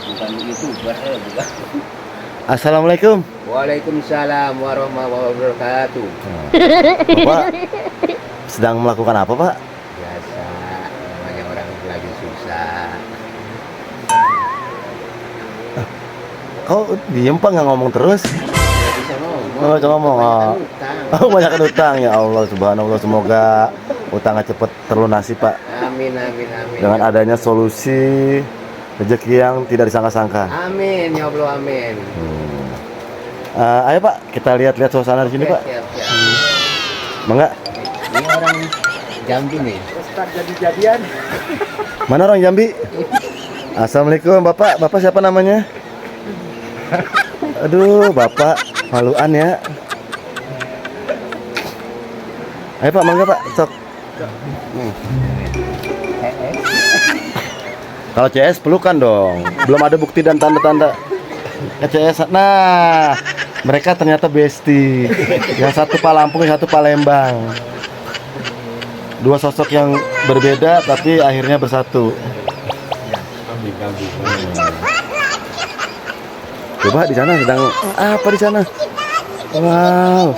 Bukan YouTuber, bukan. Assalamualaikum. Waalaikumsalam warahmatullahi wabarakatuh. Bapak sedang melakukan apa, Pak? Biasa, namanya orang lagi susah. Kau diem Pak, nggak ngomong terus? Nggak bisa ngomong. Oh, coba ngomong. Kebanyakan utang. Oh, banyak utang ya Allah subhanallah. Semoga utangnya cepat terlunasi Pak. Amin, amin, amin. Dengan adanya solusi rezeki yang tidak disangka-sangka. Amin, ya Allah, amin. Ayo Pak, kita lihat-lihat suasana di sini Pak. Siap, siap. Mangga. Ini orang Jambi nih. Ustaz jadi-jadian. Mana orang Jambi? Assalamualaikum Bapak. Bapak siapa namanya? Aduh, Bapak maluan ya. Ayo Pak, mangga Pak, sok. Kalau CS pelukan dong. Belum ada bukti dan tanda-tanda CS. Nah, mereka ternyata bestie. Yang satu Palampung, yang satu Palembang. Dua sosok yang berbeda tapi akhirnya bersatu. Coba di sana sedang apa di sana? Wow.